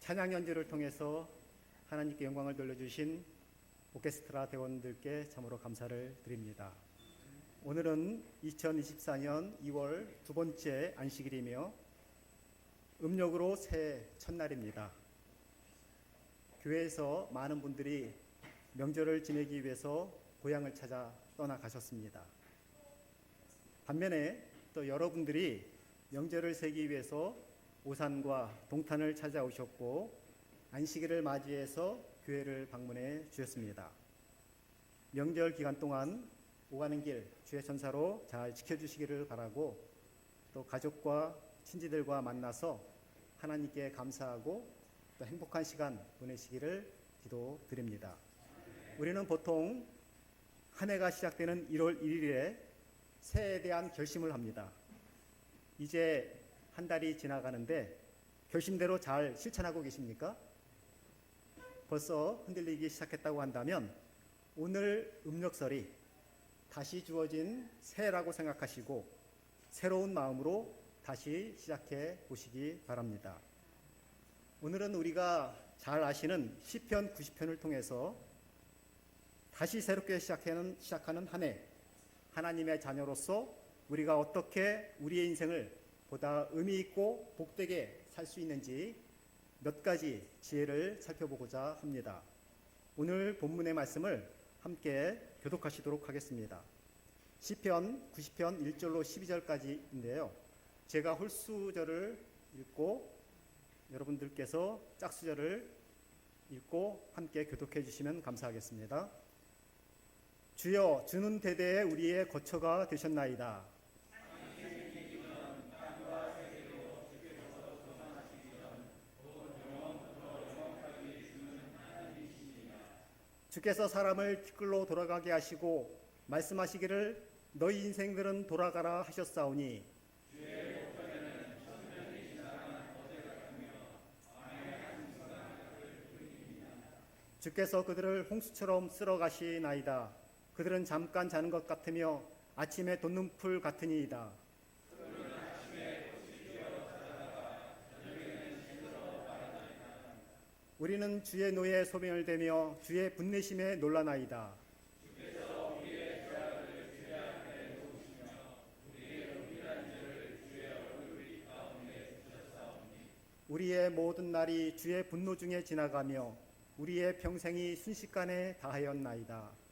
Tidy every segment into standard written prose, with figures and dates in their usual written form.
찬양 연주를 통해서 하나님께 영광을 돌려주신 오케스트라 대원들께 참으로 감사를 드립니다. 오늘은 2024년 2월 두 번째 안식일이며 음력으로 새해 첫날입니다. 교회에서 많은 분들이 명절을 지내기 위해서 고향을 찾아 떠나가셨습니다. 반면에 또 여러분들이 명절을 세기 위해서 오산과 동탄을 찾아오셨고 안식일을 맞이해서 교회를 방문해 주셨습니다. 명절 기간 동안 오가는 길 주의 천사로 잘 지켜주시기를 바라고, 또 가족과 친지들과 만나서 하나님께 감사하고 또 행복한 시간 보내시기를 기도드립니다. 우리는 보통 한 해가 시작되는 1월 1일에 새해에 대한 결심을 합니다. 이제 한 달이 지나가는데 결심대로 잘 실천하고 계십니까? 벌써 흔들리기 시작했다고 한다면 오늘 음력설이 다시 주어진 새해라고 생각하시고 새로운 마음으로 다시 시작해 보시기 바랍니다. 오늘은 우리가 잘 아시는 시편 90편을 통해서 다시 새롭게 시작하는 한 해, 하나님의 자녀로서 우리가 어떻게 우리의 인생을 보다 의미 있고 복되게 살 수 있는지 몇 가지 지혜를 살펴보고자 합니다. 오늘 본문의 말씀을 함께 교독하시도록 하겠습니다. 시편 90편 1절로 12절까지인데요. 제가 홀수절을 읽고 여러분들께서 짝수절을 읽고 함께 교독해 주시면 감사하겠습니다. 주여, 주는 대대에 우리의 거처가 되셨나이다. 주께서 사람을 티끌로 돌아가게 하시고 말씀하시기를 너희 인생들은 돌아가라 하셨사오니 주께서 그들을 홍수처럼 쓸어 가시나이다. 그들은 잠깐 자는 것 같으며 아침에 돋는 풀 같으니이다. 우리는 주의 노에 소멸되며 주의 분내심에 놀라나이다. 우리의 모든 날이 주의 분노 중에 지나가며 우리의 평생이 순식간에 다하였나이다.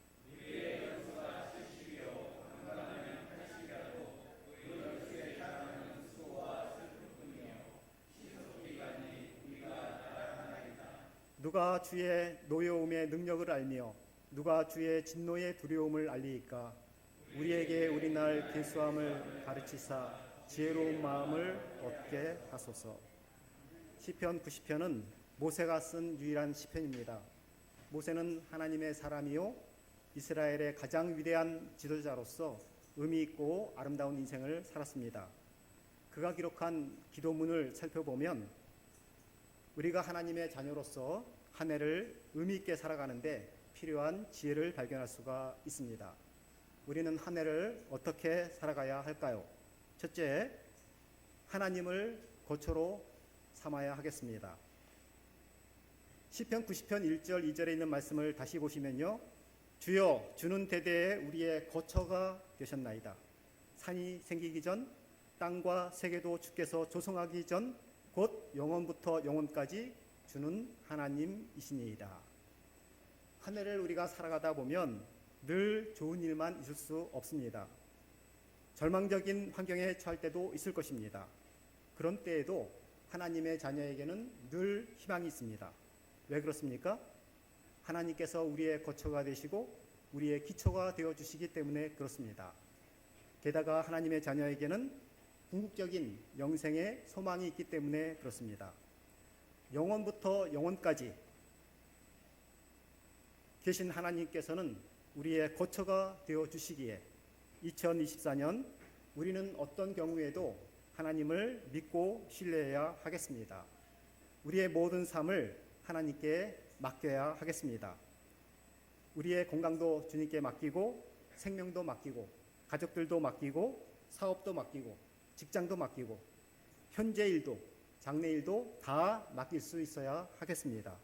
누가 주의 노여움의 능력을 알며 누가 주의 진노의 두려움을 알리이까? 우리에게 우리날 계수함을 가르치사 지혜로운 마음을 얻게 하소서. 시편 90편은 모세가 쓴 유일한 시편입니다. 모세는 하나님의 사람이요 이스라엘의 가장 위대한 지도자로서 의미 있고 아름다운 인생을 살았습니다. 그가 기록한 기도문을 살펴보면 우리가 하나님의 자녀로서 한 해를 의미 있게 살아가는데 필요한 지혜를 발견할 수가 있습니다. 우리는 한 해를 어떻게 살아가야 할까요? 첫째, 하나님을 거처로 삼아야 하겠습니다. 시편 90편 1절 2절에 있는 말씀을 다시 보시면요. 주여, 주는 대대에 우리의 거처가 되셨나이다. 산이 생기기 전, 땅과 세계도 주께서 조성하기 전 곧 영원부터 영원까지 주는 하나님이시니이다. 한 해를 우리가 살아가다 보면 늘 좋은 일만 있을 수 없습니다. 절망적인 환경에 처할 때도 있을 것입니다. 그런 때에도 하나님의 자녀에게는 늘 희망이 있습니다. 왜 그렇습니까? 하나님께서 우리의 거처가 되시고 우리의 기초가 되어주시기 때문에 그렇습니다. 게다가 하나님의 자녀에게는 궁극적인 영생의 소망이 있기 때문에 그렇습니다. 영원부터 영원까지 계신 하나님께서는 우리의 거처가 되어주시기에 2024년 우리는 어떤 경우에도 하나님을 믿고 신뢰해야 하겠습니다. 우리의 모든 삶을 하나님께 맡겨야 하겠습니다. 우리의 건강도 주님께 맡기고 생명도 맡기고 가족들도 맡기고 사업도 맡기고 직장도 맡기고 현재 일도 장래일도 다 맡길 수 있어야 하겠습니다.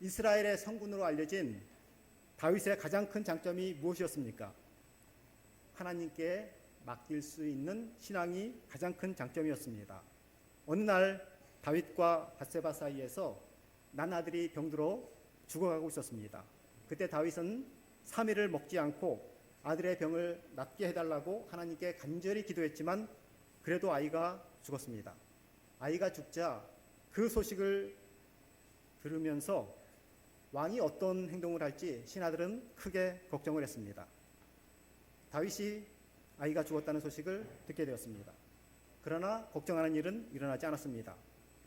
이스라엘의 성군으로 알려진 다윗의 가장 큰 장점이 무엇이었습니까? 하나님께 맡길 수 있는 신앙이 가장 큰 장점이었습니다. 어느 날 다윗과 밧세바 사이에서 난아들이 병들어 죽어가고 있었습니다. 그때 다윗은 3일을 먹지 않고 아들의 병을 낫게 해달라고 하나님께 간절히 기도했지만 그래도 아이가 죽었습니다. 아이가 죽자 그 소식을 들으면서 왕이 어떤 행동을 할지 신하들은 크게 걱정을 했습니다. 다윗이 아이가 죽었다는 소식을 듣게 되었습니다. 그러나 걱정하는 일은 일어나지 않았습니다.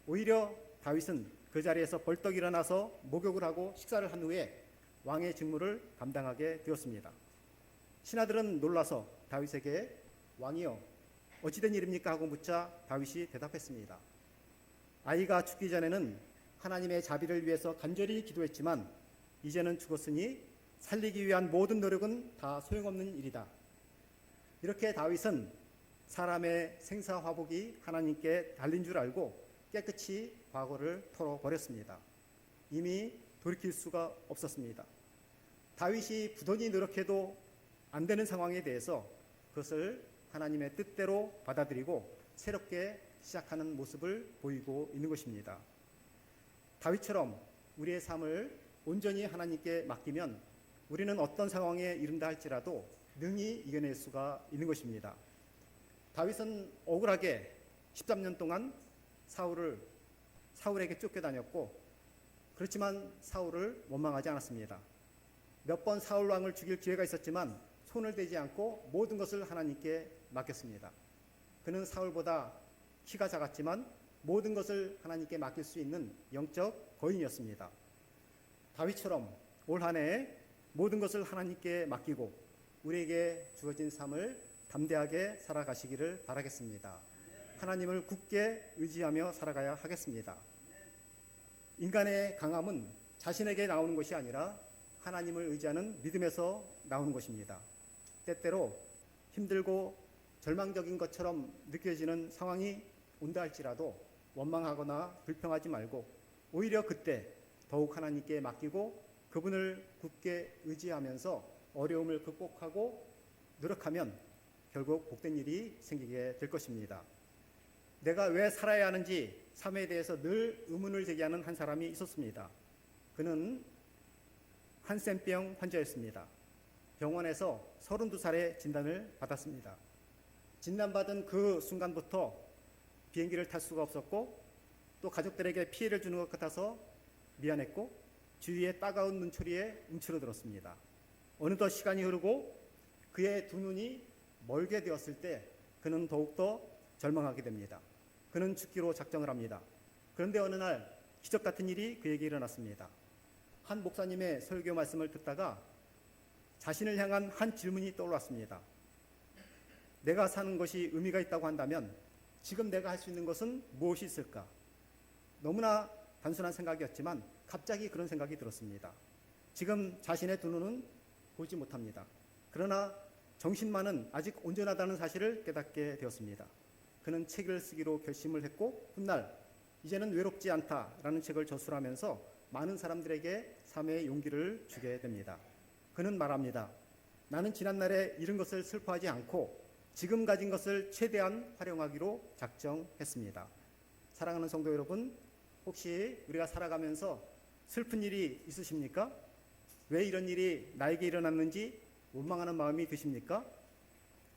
오히려 다윗은 그 자리에서 벌떡 일어나서 목욕을 하고 식사를 한 후에 왕의 직무를 감당하게 되었습니다. 신하들은 놀라서 다윗에게 왕이여 어찌된 일입니까 하고 묻자 다윗이 대답했습니다. 아이가 죽기 전에는 하나님의 자비를 위해서 간절히 기도했지만 이제는 죽었으니 살리기 위한 모든 노력은 다 소용없는 일이다. 이렇게 다윗은 사람의 생사화복이 하나님께 달린 줄 알고 깨끗이 과거를 털어버렸습니다. 이미 돌이킬 수가 없었습니다. 다윗이 부단히 노력해도 안 되는 상황에 대해서 그것을 하나님의 뜻대로 받아들이고 새롭게 시작하는 모습을 보이고 있는 것입니다. 다윗처럼 우리의 삶을 온전히 하나님께 맡기면 우리는 어떤 상황에 이른다 할지라도 능히 이겨낼 수가 있는 것입니다. 다윗은 억울하게 13년 동안 사울에게 쫓겨다녔고 그렇지만 사울을 원망하지 않았습니다. 몇 번 사울 왕을 죽일 기회가 있었지만 손을 대지 않고 모든 것을 하나님께 맡겼습니다. 그는 사울보다 키가 작았지만 모든 것을 하나님께 맡길 수 있는 영적 거인이었습니다. 다윗처럼 올 한 해 모든 것을 하나님께 맡기고 우리에게 주어진 삶을 담대하게 살아가시기를 바라겠습니다. 하나님을 굳게 의지하며 살아가야 하겠습니다. 인간의 강함은 자신에게 나오는 것이 아니라 하나님을 의지하는 믿음에서 나오는 것입니다. 때때로 힘들고 절망적인 것처럼 느껴지는 상황이 온다 할지라도 원망하거나 불평하지 말고 오히려 그때 더욱 하나님께 맡기고 그분을 굳게 의지하면서 어려움을 극복하고 노력하면 결국 복된 일이 생기게 될 것입니다. 내가 왜 살아야 하는지 삶에 대해서 늘 의문을 제기하는 한 사람이 있었습니다. 그는 한센병 환자였습니다. 병원에서 32살에 진단을 받았습니다. 진단받은 그 순간부터 비행기를 탈 수가 없었고 또 가족들에게 피해를 주는 것 같아서 미안했고 주위의 따가운 눈초리에 움츠러들었습니다. 어느덧 시간이 흐르고 그의 두 눈이 멀게 되었을 때 그는 더욱더 절망하게 됩니다. 그는 죽기로 작정을 합니다. 그런데 어느 날 기적 같은 일이 그에게 일어났습니다. 한 목사님의 설교 말씀을 듣다가 자신을 향한 한 질문이 떠올랐습니다. 내가 사는 것이 의미가 있다고 한다면 지금 내가 할 수 있는 것은 무엇이 있을까? 너무나 단순한 생각이었지만 갑자기 그런 생각이 들었습니다. 지금 자신의 두 눈은 보지 못합니다. 그러나 정신만은 아직 온전하다는 사실을 깨닫게 되었습니다. 그는 책을 쓰기로 결심을 했고 훗날 이제는 외롭지 않다라는 책을 저술하면서 많은 사람들에게 삶의 용기를 주게 됩니다. 그는 말합니다. 나는 지난날에 잃은 것을 슬퍼하지 않고 지금 가진 것을 최대한 활용하기로 작정했습니다. 사랑하는 성도 여러분, 혹시 우리가 살아가면서 슬픈 일이 있으십니까? 왜 이런 일이 나에게 일어났는지 원망하는 마음이 드십니까?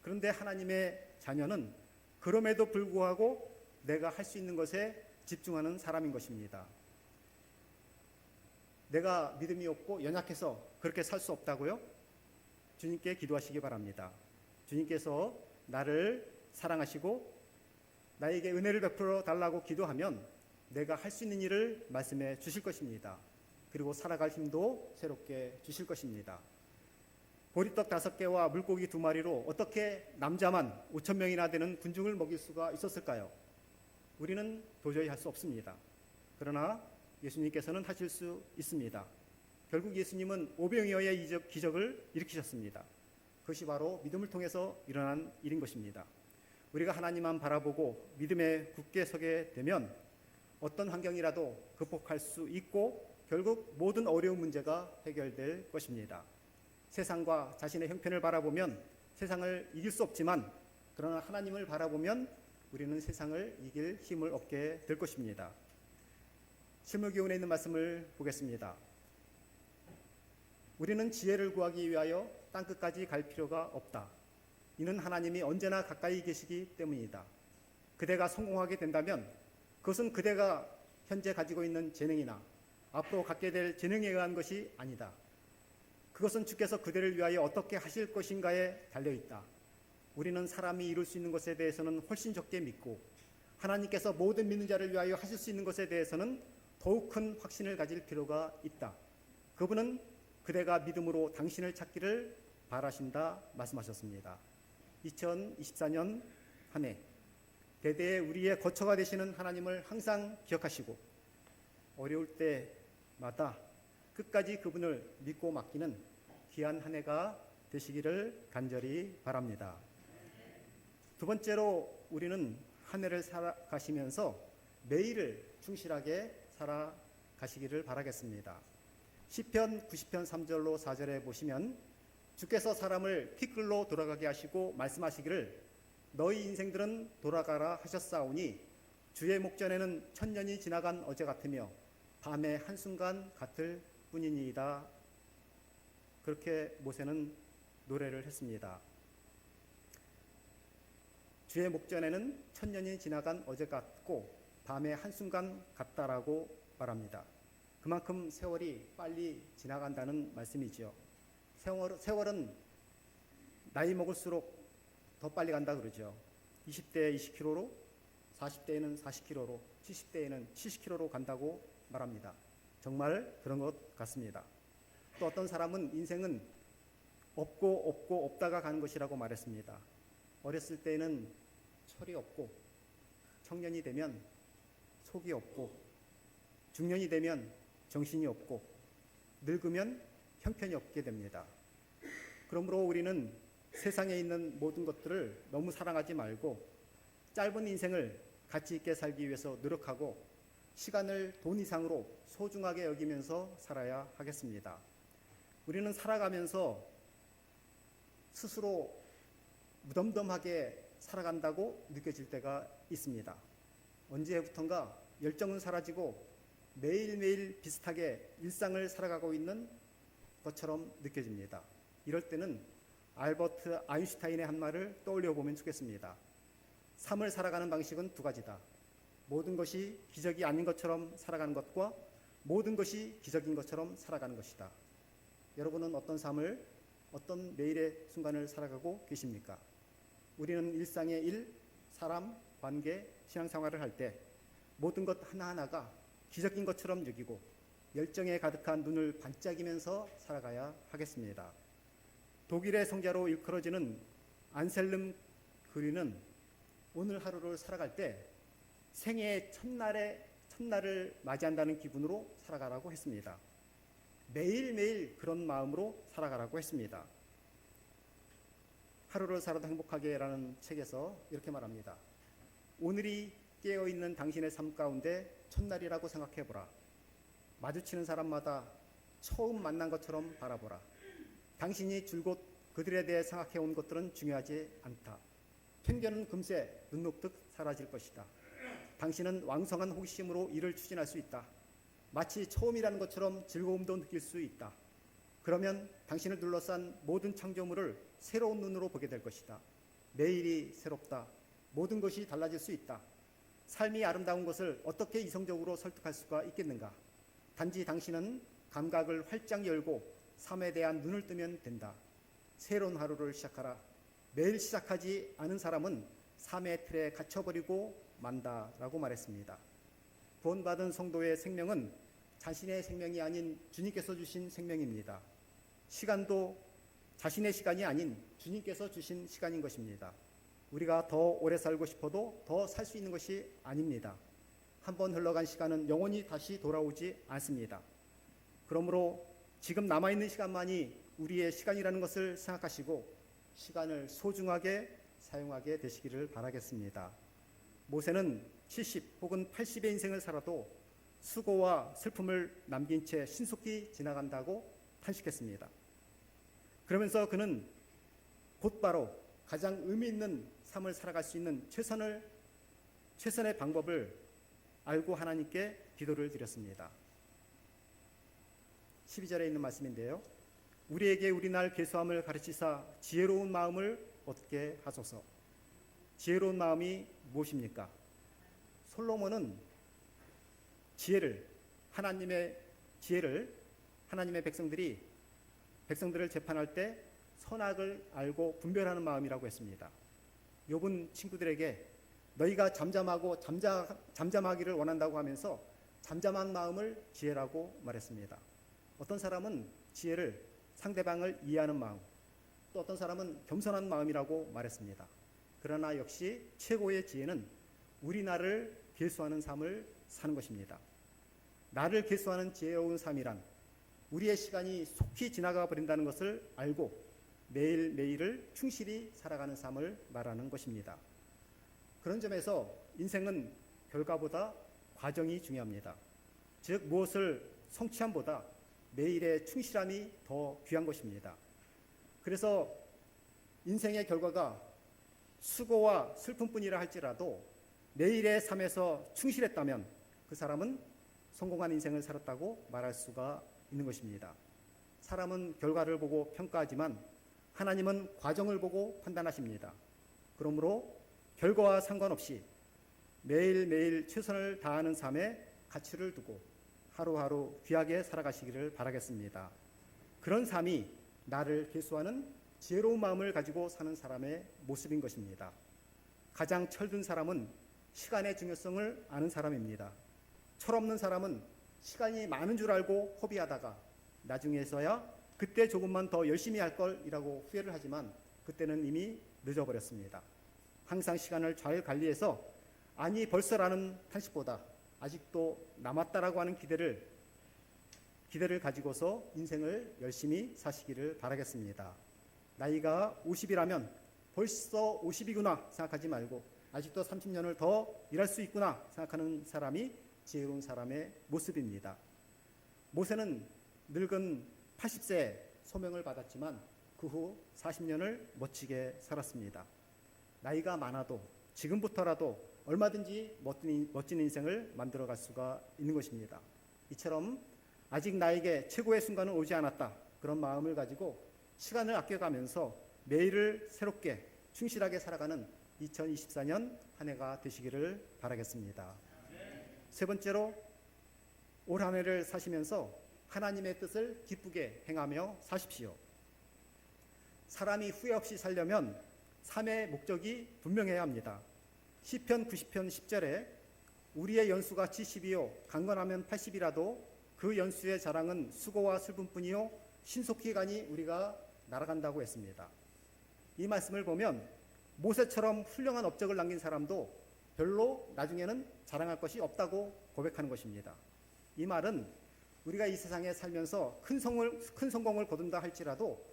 그런데 하나님의 자녀는 그럼에도 불구하고 내가 할 수 있는 것에 집중하는 사람인 것입니다. 내가 믿음이 없고 연약해서 그렇게 살 수 없다고요? 주님께 기도하시기 바랍니다. 주님께서 나를 사랑하시고 나에게 은혜를 베풀어 달라고 기도하면 내가 할 수 있는 일을 말씀해 주실 것입니다. 그리고 살아갈 힘도 새롭게 주실 것입니다. 보리떡 5개와 물고기 2마리로 어떻게 남자만 5,000명이나 되는 군중을 먹일 수가 있었을까요? 우리는 도저히 할 수 없습니다. 그러나 예수님께서는 하실 수 있습니다. 결국 예수님은 오병이어의 기적을 일으키셨습니다. 그것이 바로 믿음을 통해서 일어난 일인 것입니다. 우리가 하나님만 바라보고 믿음에 굳게 서게 되면 어떤 환경이라도 극복할 수 있고 결국 모든 어려운 문제가 해결될 것입니다. 세상과 자신의 형편을 바라보면 세상을 이길 수 없지만 그러나 하나님을 바라보면 우리는 세상을 이길 힘을 얻게 될 것입니다. 실무교훈에 있는 말씀을 보겠습니다. 우리는 지혜를 구하기 위하여 땅끝까지 갈 필요가 없다. 이는 하나님이 언제나 가까이 계시기 때문이다. 그대가 성공하게 된다면 그것은 그대가 현재 가지고 있는 재능이나 앞으로 갖게 될 재능에 의한 것이 아니다. 그것은 주께서 그대를 위하여 어떻게 하실 것인가에 달려있다. 우리는 사람이 이룰 수 있는 것에 대해서는 훨씬 적게 믿고 하나님께서 모든 믿는 자를 위하여 하실 수 있는 것에 대해서는 더욱 큰 확신을 가질 필요가 있다. 그분은 그대가 믿음으로 당신을 찾기를 바라신다 말씀하셨습니다. 2024년 한 해 대대에 우리의 거처가 되시는 하나님을 항상 기억하시고 어려울 때마다 끝까지 그분을 믿고 맡기는 귀한 한 해가 되시기를 간절히 바랍니다. 두 번째로 우리는 한 해를 살아가시면서 매일을 충실하게 살아가시기를 바라겠습니다. 시편 90편 3절로 4절에 보시면 주께서 사람을 티끌로 돌아가게 하시고 말씀하시기를 너희 인생들은 돌아가라 하셨사오니 주의 목전에는 천년이 지나간 어제 같으며 밤의 한순간 같을 뿐이니이다. 그렇게 모세는 노래를 했습니다. 주의 목전에는 천년이 지나간 어제 같고 밤의 한순간 같다라고 말합니다. 그만큼 세월이 빨리 지나간다는 말씀이지요. 세월은 나이 먹을수록 더 빨리 간다 그러죠. 20대에 20km로, 40대에는 40km로, 70대에는 70km로 간다고 말합니다. 정말 그런 것 같습니다. 또 어떤 사람은 인생은 없고 없다가 가는 것이라고 말했습니다. 어렸을 때는 철이 없고 청년이 되면 속이 없고 중년이 되면 정신이 없고 늙으면 형편이 없게 됩니다. 그러므로 우리는 세상에 있는 모든 것들을 너무 사랑하지 말고 짧은 인생을 가치 있게 살기 위해서 노력하고 시간을 돈 이상으로 소중하게 여기면서 살아야 하겠습니다. 우리는 살아가면서 스스로 무덤덤하게 살아간다고 느껴질 때가 있습니다. 언제부턴가 열정은 사라지고 매일매일 비슷하게 일상을 살아가고 있는 것처럼 느껴집니다. 이럴 때는 알버트 아인슈타인의 한 말을 떠올려 보면 좋겠습니다. 삶을 살아가는 방식은 두 가지다. 모든 것이 기적이 아닌 것처럼 살아가는 것과 모든 것이 기적인 것처럼 살아가는 것이다. 여러분은 어떤 삶을, 어떤 매일의 순간을 살아가고 계십니까? 우리는 일상의 일, 사람, 관계, 신앙생활을 할 때 모든 것 하나하나가 기적인 것처럼 여기고 열정에 가득한 눈을 반짝이면서 살아가야 하겠습니다. 독일의 성자로 일컬어지는 안셀름 그리는 오늘 하루를 살아갈 때 생애의 첫날을 맞이한다는 기분으로 살아가라고 했습니다. 매일매일 그런 마음으로 살아가라고 했습니다. 하루를 살아도 행복하게라는 책에서 이렇게 말합니다. 오늘이 깨어있는 당신의 삶 가운데 첫날이라고 생각해보라. 마주치는 사람마다 처음 만난 것처럼 바라보라. 당신이 줄곧 그들에 대해 생각해온 것들은 중요하지 않다. 편견은 금세 눈 녹듯 사라질 것이다. 당신은 왕성한 호기심으로 일을 추진할 수 있다. 마치 처음이라는 것처럼 즐거움도 느낄 수 있다. 그러면 당신을 둘러싼 모든 창조물을 새로운 눈으로 보게 될 것이다. 매일이 새롭다. 모든 것이 달라질 수 있다. 삶이 아름다운 것을 어떻게 이성적으로 설득할 수가 있겠는가? 단지 당신은 감각을 활짝 열고 삶에 대한 눈을 뜨면 된다. 새로운 하루를 시작하라. 매일 시작하지 않은 사람은 삶의 틀에 갇혀버리고 만다라고 말했습니다. 구원받은 성도의 생명은 자신의 생명이 아닌 주님께서 주신 생명입니다. 시간도 자신의 시간이 아닌 주님께서 주신 시간인 것입니다. 우리가 더 오래 살고 싶어도 더 살 수 있는 것이 아닙니다. 한번 흘러간 시간은 영원히 다시 돌아오지 않습니다. 그러므로 지금 남아있는 시간만이 우리의 시간이라는 것을 생각하시고 시간을 소중하게 사용하게 되시기를 바라겠습니다. 모세는 70 혹은 80의 인생을 살아도 수고와 슬픔을 남긴 채 신속히 지나간다고 탄식했습니다. 그러면서 그는 곧바로 가장 의미 있는 삶을 살아갈 수 있는 최선의 방법을 알고 하나님께 기도를 드렸습니다. 12절에 있는 말씀인데요. 우리에게 우리날 계수함을 가르치사 지혜로운 마음을 얻게 하소서. 지혜로운 마음이 무엇입니까? 솔로몬은 하나님의 백성들을 재판할 때 선악을 알고 분별하는 마음이라고 했습니다. 욥은 친구들에게 너희가 잠잠하기를 원한다고 하면서 잠잠한 마음을 지혜라고 말했습니다. 어떤 사람은 지혜를 상대방을 이해하는 마음, 또 어떤 사람은 겸손한 마음이라고 말했습니다. 그러나 역시 최고의 지혜는 우리 나를 계수하는 삶을 사는 것입니다. 나를 계수하는 지혜로운 삶이란 우리의 시간이 속히 지나가 버린다는 것을 알고 매일매일을 충실히 살아가는 삶을 말하는 것입니다. 그런 점에서 인생은 결과보다 과정이 중요합니다. 즉 무엇을 성취함보다 매일의 충실함이 더 귀한 것입니다. 그래서 인생의 결과가 수고와 슬픔뿐이라 할지라도 매일의 삶에서 충실했다면 그 사람은 성공한 인생을 살았다고 말할 수가 있는 것입니다. 사람은 결과를 보고 평가하지만 하나님은 과정을 보고 판단하십니다. 그러므로 결과와 상관없이 매일매일 최선을 다하는 삶에 가치를 두고 하루하루 귀하게 살아가시기를 바라겠습니다. 그런 삶이 나를 계수하는 지혜로운 마음을 가지고 사는 사람의 모습인 것입니다. 가장 철든 사람은 시간의 중요성을 아는 사람입니다. 철없는 사람은 시간이 많은 줄 알고 허비하다가 나중에서야 그때 조금만 더 열심히 할 걸이라고 후회를 하지만 그때는 이미 늦어버렸습니다. 항상 시간을 잘 관리해서 아니 벌써라는 탄식보다 아직도 남았다라고 하는 기대를 가지고서 인생을 열심히 사시기를 바라겠습니다. 나이가 50이라면 벌써 50이구나 생각하지 말고 아직도 30년을 더 일할 수 있구나 생각하는 사람이 지혜로운 사람의 모습입니다. 모세는 늙은 80세에 소명을 받았지만 그 후 40년을 멋지게 살았습니다. 나이가 많아도 지금부터라도 얼마든지 멋진 인생을 만들어갈 수가 있는 것입니다. 이처럼 아직 나에게 최고의 순간은 오지 않았다. 그런 마음을 가지고 시간을 아껴가면서 매일을 새롭게 충실하게 살아가는 2024년 한 해가 되시기를 바라겠습니다. 세 번째로 올 한 해를 사시면서 하나님의 뜻을 기쁘게 행하며 사십시오. 사람이 후회 없이 살려면 삶의 목적이 분명해야 합니다. 시편 90편 10절에 우리의 연수가 70이요 강건하면 80이라도 그 연수의 자랑은 수고와 슬픔뿐이요 신속히 가니 우리가 날아간다고 했습니다. 이 말씀을 보면 모세처럼 훌륭한 업적을 남긴 사람도 별로 나중에는 자랑할 것이 없다고 고백하는 것입니다. 이 말은 우리가 이 세상에 살면서 큰 성공을 거둔다 할지라도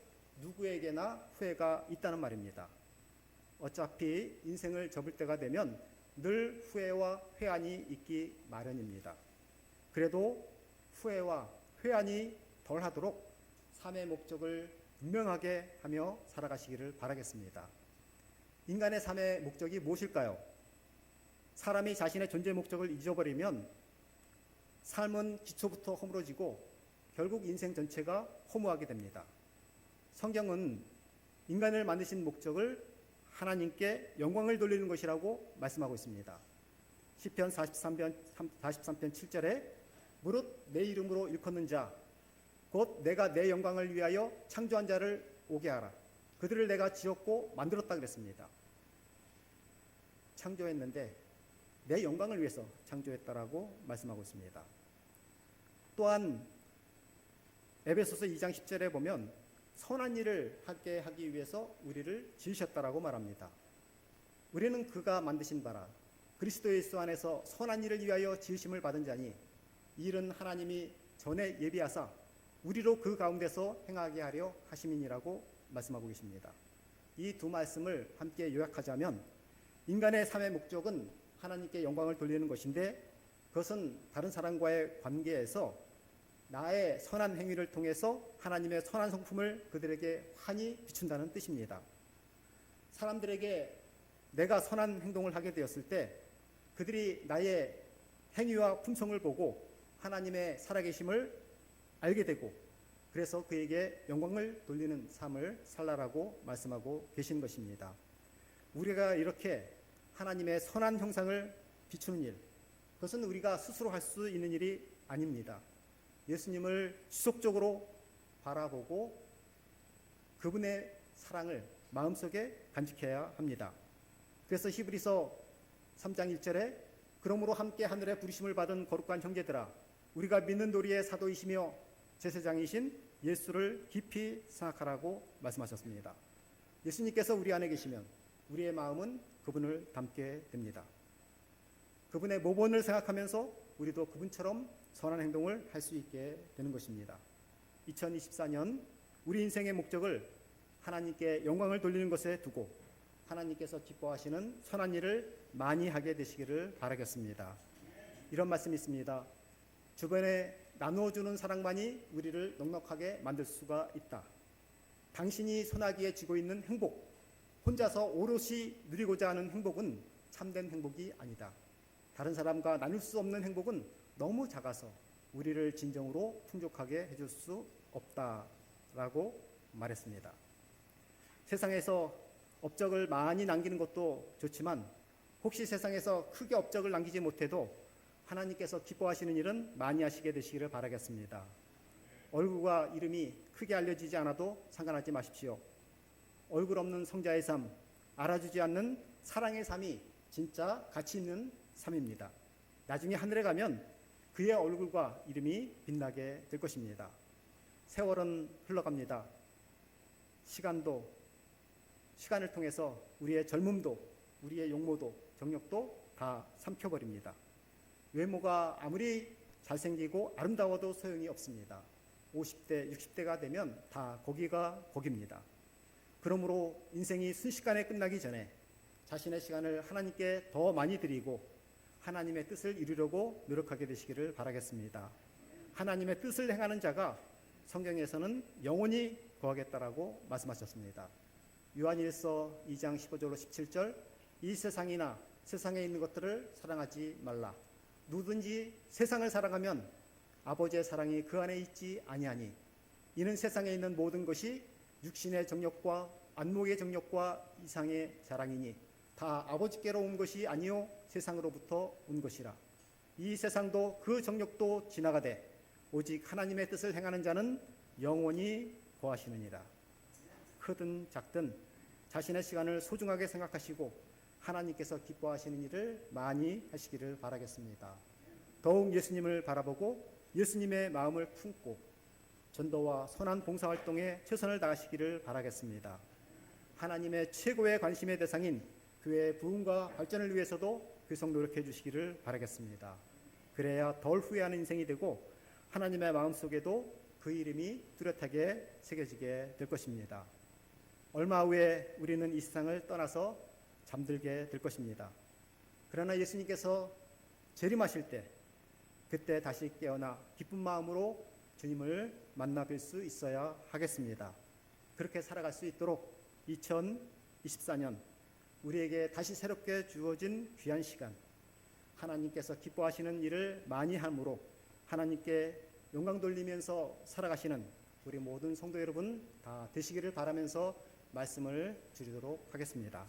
누구에게나 후회가 있다는 말입니다. 어차피 인생을 접을 때가 되면 늘 후회와 회한이 있기 마련입니다. 그래도 후회와 회한이 덜하도록 삶의 목적을 분명하게 하며 살아가시기를 바라겠습니다. 인간의 삶의 목적이 무엇일까요? 사람이 자신의 존재 목적을 잊어버리면 삶은 기초부터 허물어지고 결국 인생 전체가 허무하게 됩니다. 성경은 인간을 만드신 목적을 하나님께 영광을 돌리는 것이라고 말씀하고 있습니다. 시편 43편 7절에 무릇 내 이름으로 일컫는 자 곧 내가 내 영광을 위하여 창조한 자를 오게 하라. 그들을 내가 지었고 만들었다 그랬습니다. 창조했는데 내 영광을 위해서 창조했다라고 말씀하고 있습니다. 또한 에베소서 2장 10절에 보면 선한 일을 하게 하기 위해서 우리를 지으셨다라고 말합니다. 우리는 그가 만드신 바라 그리스도 예수 안에서 선한 일을 위하여 지으심을 받은 자니 이 일은 하나님이 전에 예비하사 우리로 그 가운데서 행하게 하려 하심이니라고 말씀하고 계십니다. 이 두 말씀을 함께 요약하자면 인간의 삶의 목적은 하나님께 영광을 돌리는 것인데 그것은 다른 사람과의 관계에서 나의 선한 행위를 통해서 하나님의 선한 성품을 그들에게 환히 비춘다는 뜻입니다. 사람들에게 내가 선한 행동을 하게 되었을 때 그들이 나의 행위와 품성을 보고 하나님의 살아계심을 알게 되고 그래서 그에게 영광을 돌리는 삶을 살라라고 말씀하고 계신 것입니다. 우리가 이렇게 하나님의 선한 형상을 비추는 일, 그것은 우리가 스스로 할 수 있는 일이 아닙니다. 예수님을 지속적으로 바라보고 그분의 사랑을 마음속에 간직해야 합니다. 그래서 히브리서 3장 1절에 그러므로 함께 하늘의 부르심을 받은 거룩한 형제들아 우리가 믿는 도리의 사도이시며 제사장이신 예수를 깊이 생각하라고 말씀하셨습니다. 예수님께서 우리 안에 계시면 우리의 마음은 그분을 닮게 됩니다. 그분의 모본을 생각하면서 우리도 그분처럼 선한 행동을 할 수 있게 되는 것입니다. 2024년 우리 인생의 목적을 하나님께 영광을 돌리는 것에 두고 하나님께서 기뻐하시는 선한 일을 많이 하게 되시기를 바라겠습니다. 이런 말씀이 있습니다. 주변에 나누어주는 사랑만이 우리를 넉넉하게 만들 수가 있다. 당신이 손아귀에 쥐고 있는 행복, 혼자서 오롯이 누리고자 하는 행복은 참된 행복이 아니다. 다른 사람과 나눌 수 없는 행복은 너무 작아서 우리를 진정으로 풍족하게 해줄 수 없다라고 말했습니다. 세상에서 업적을 많이 남기는 것도 좋지만 혹시 세상에서 크게 업적을 남기지 못해도 하나님께서 기뻐하시는 일은 많이 하시게 되시기를 바라겠습니다. 얼굴과 이름이 크게 알려지지 않아도 상관하지 마십시오. 얼굴 없는 성자의 삶, 알아주지 않는 사랑의 삶이 진짜 가치 있는 삶입니다. 나중에 하늘에 가면 그의 얼굴과 이름이 빛나게 될 것입니다. 세월은 흘러갑니다. 시간을 통해서 우리의 젊음도, 우리의 용모도, 정력도 다 삼켜버립니다. 외모가 아무리 잘생기고 아름다워도 소용이 없습니다. 50대, 60대가 되면 다 거기가 거깁니다. 그러므로 인생이 순식간에 끝나기 전에 자신의 시간을 하나님께 더 많이 드리고 하나님의 뜻을 이루려고 노력하게 되시기를 바라겠습니다. 하나님의 뜻을 행하는 자가 성경에서는 영원히 거하겠다라고 말씀하셨습니다. 요한일서 2장 15절로 17절 이 세상이나 세상에 있는 것들을 사랑하지 말라. 누구든지 세상을 사랑하면 아버지의 사랑이 그 안에 있지 아니하니 이는 세상에 있는 모든 것이 육신의 정욕과 안목의 정욕과 이상의 자랑이니 다 아버지께로 온 것이 아니요 세상으로부터 온 것이라. 이 세상도 그 정욕도 지나가되 오직 하나님의 뜻을 행하는 자는 영원히 거하시느니라. 크든 작든 자신의 시간을 소중하게 생각하시고 하나님께서 기뻐하시는 일을 많이 하시기를 바라겠습니다. 더욱 예수님을 바라보고 예수님의 마음을 품고 전도와 선한 봉사활동에 최선을 다하시기를 바라겠습니다. 하나님의 최고의 관심의 대상인 교회의 부흥과 발전을 위해서도 계속 노력해 주시기를 바라겠습니다. 그래야 덜 후회하는 인생이 되고 하나님의 마음속에도 그 이름이 뚜렷하게 새겨지게 될 것입니다. 얼마 후에 우리는 이 세상을 떠나서 잠들게 될 것입니다. 그러나 예수님께서 재림하실 때 그때 다시 깨어나 기쁜 마음으로 주님을 만나 뵐 수 있어야 하겠습니다. 그렇게 살아갈 수 있도록 2024년 우리에게 다시 새롭게 주어진 귀한 시간, 하나님께서 기뻐하시는 일을 많이 함으로 하나님께 영광 돌리면서 살아가시는 우리 모든 성도 여러분 다 되시기를 바라면서 말씀을 드리도록 하겠습니다.